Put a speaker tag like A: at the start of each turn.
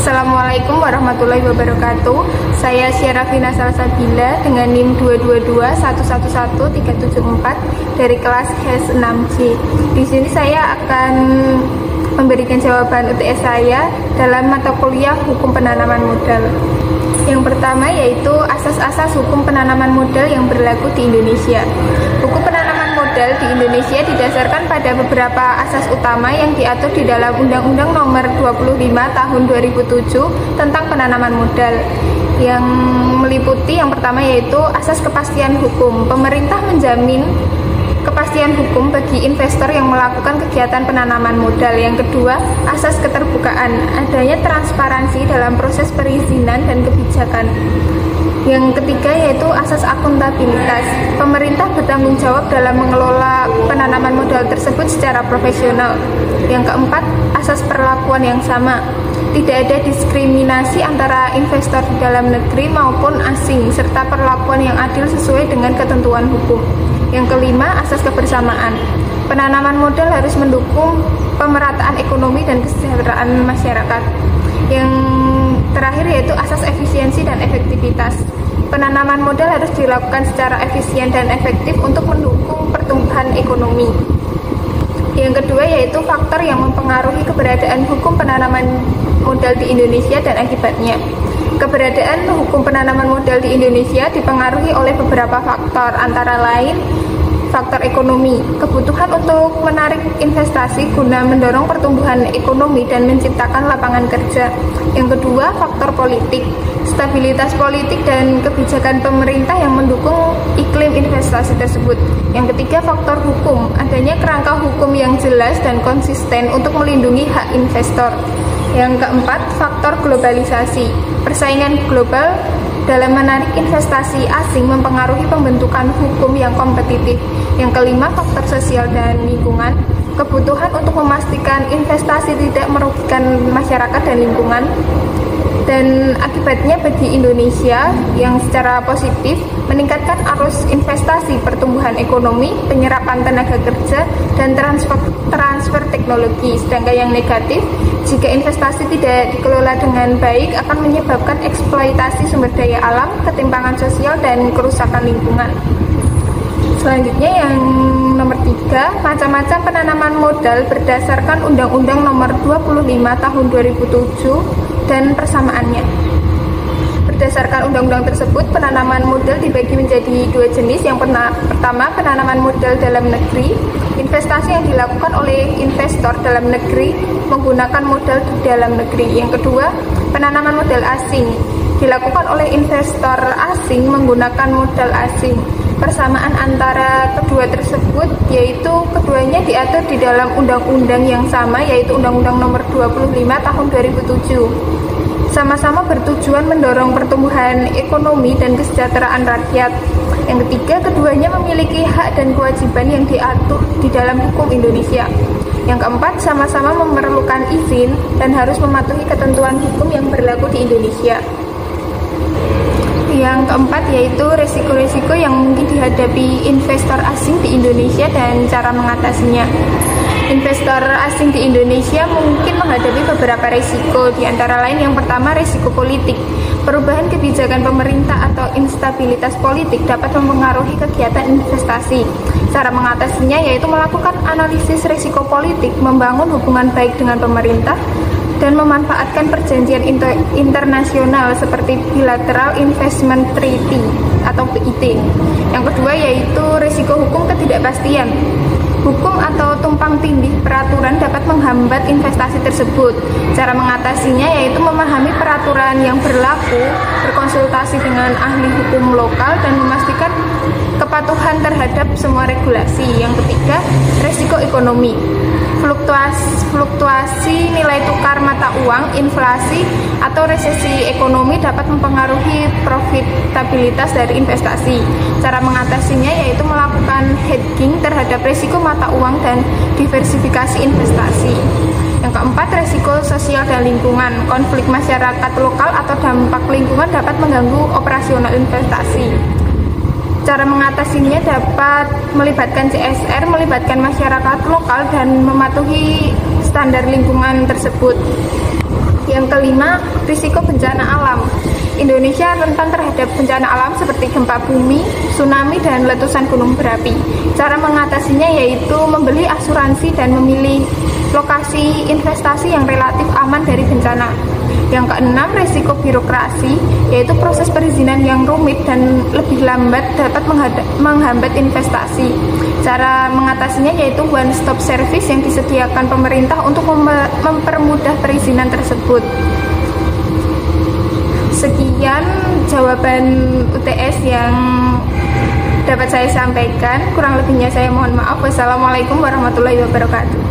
A: Assalamualaikum warahmatullahi wabarakatuh. Saya Syarafina Salsabila dengan NIM 222111374 dari kelas HES 6C. Di sini saya akan memberikan jawaban UTS saya dalam mata kuliah Hukum Penanaman Modal. Yang pertama yaitu asas-asas hukum penanaman modal yang berlaku di Indonesia. Hukum penanaman modal di Indonesia didasarkan pada beberapa asas utama yang diatur di dalam Undang-Undang Nomor 25 Tahun 2007 tentang penanaman modal. Yang meliputi yang pertama yaitu asas kepastian hukum. Pemerintah menjamin kepastian hukum bagi investor yang melakukan kegiatan penanaman modal. Yang kedua, asas keterbukaan, adanya transparansi dalam proses perizinan dan kebijakan. Yang ketiga yaitu asas akuntabilitas. Pemerintah bertanggung jawab dalam mengelola penanaman modal tersebut secara profesional. Yang keempat, asas perlakuan yang sama. Tidak ada diskriminasi antara investor di dalam negeri maupun asing, serta perlakuan yang adil sesuai dengan ketentuan hukum. Yang kelima, asas kebersamaan. Penanaman modal harus mendukung pemerataan ekonomi dan kesejahteraan masyarakat. Yang terakhir yaitu asas efisiensi dan efektivitas. Penanaman modal harus dilakukan secara efisien dan efektif untuk mendukung pertumbuhan ekonomi. Yang kedua yaitu faktor yang mempengaruhi keberadaan hukum penanaman modal di Indonesia dan akibatnya. Keberadaan hukum penanaman modal di Indonesia dipengaruhi oleh beberapa faktor, antara lain faktor ekonomi, kebutuhan untuk menarik investasi guna mendorong pertumbuhan ekonomi dan menciptakan lapangan kerja. Yang kedua, faktor politik, stabilitas politik dan kebijakan pemerintah yang mendukung iklim investasi tersebut. Yang ketiga, faktor hukum, adanya kerangka hukum yang jelas dan konsisten untuk melindungi hak investor. Yang keempat, faktor globalisasi. Persaingan global dalam menarik investasi asing mempengaruhi pembentukan hukum yang kompetitif. Yang kelima, faktor sosial dan lingkungan. Kebutuhan untuk memastikan investasi tidak merugikan masyarakat dan lingkungan. Dan akibatnya bagi Indonesia yang secara positif meningkatkan arus investasi, pertumbuhan ekonomi, penyerapan tenaga kerja, dan transfer teknologi. Sedangkan yang negatif, jika investasi tidak dikelola dengan baik akan menyebabkan eksploitasi sumber daya alam, ketimpangan sosial, dan kerusakan lingkungan. Selanjutnya yang nomor 3, macam-macam penanaman modal berdasarkan Undang-Undang Nomor 25 Tahun 2007 dan persamaannya. Berdasarkan undang-undang tersebut, penanaman modal dibagi menjadi dua jenis. Yang pertama, penanaman modal dalam negeri. Investasi yang dilakukan oleh investor dalam negeri menggunakan modal di dalam negeri. Yang kedua, penanaman modal asing. Dilakukan oleh investor asing menggunakan modal asing. Persamaan antara kedua tersebut yaitu keduanya diatur di dalam undang-undang yang sama, yaitu Undang-Undang Nomor 25 Tahun 2007. Sama-sama bertujuan mendorong pertumbuhan ekonomi dan kesejahteraan rakyat. Yang ketiga, keduanya memiliki hak dan kewajiban yang diatur di dalam hukum Indonesia. Yang keempat, sama-sama memerlukan izin dan harus mematuhi ketentuan hukum yang berlaku di Indonesia. Yang keempat yaitu resiko-resiko yang mungkin dihadapi investor asing di Indonesia dan cara mengatasinya. Investor asing di Indonesia mungkin menghadapi beberapa resiko, di antara lain yang pertama resiko politik. Perubahan kebijakan pemerintah atau instabilitas politik dapat mempengaruhi kegiatan investasi. Cara mengatasinya yaitu melakukan analisis resiko politik, membangun hubungan baik dengan pemerintah, dan memanfaatkan perjanjian internasional seperti Bilateral Investment Treaty atau BIT. Yang kedua yaitu risiko hukum ketidakpastian. Hukum atau tumpang tindih peraturan dapat menghambat investasi tersebut. Cara mengatasinya yaitu memahami peraturan yang berlaku, berkonsultasi dengan ahli hukum lokal, dan memastikan kepatuhan terhadap semua regulasi. Yang ketiga, risiko ekonomi. Fluktuasi nilai tukar mata uang, inflasi, atau resesi ekonomi dapat mempengaruhi profitabilitas dari investasi. Cara mengatasinya yaitu melakukan hedging terhadap risiko mata uang dan diversifikasi investasi. Yang keempat, resiko sosial dan lingkungan. Konflik masyarakat lokal atau dampak lingkungan dapat mengganggu operasional investasi. Cara mengatasinya dapat melibatkan CSR, melibatkan masyarakat lokal, dan mematuhi standar lingkungan tersebut. Yang kelima, risiko bencana alam. Indonesia rentan terhadap bencana alam seperti gempa bumi, tsunami, dan letusan gunung berapi. Cara mengatasinya yaitu membeli asuransi dan memilih lokasi investasi yang relatif aman dari bencana. Yang keenam, risiko birokrasi, yaitu proses perizinan yang rumit dan lebih lambat dapat menghambat investasi. Cara mengatasinya yaitu one stop service yang disediakan pemerintah untuk mempermudah perizinan tersebut. Sekian jawaban UTS yang dapat saya sampaikan. Kurang lebihnya saya mohon maaf. Wassalamualaikum warahmatullahi wabarakatuh.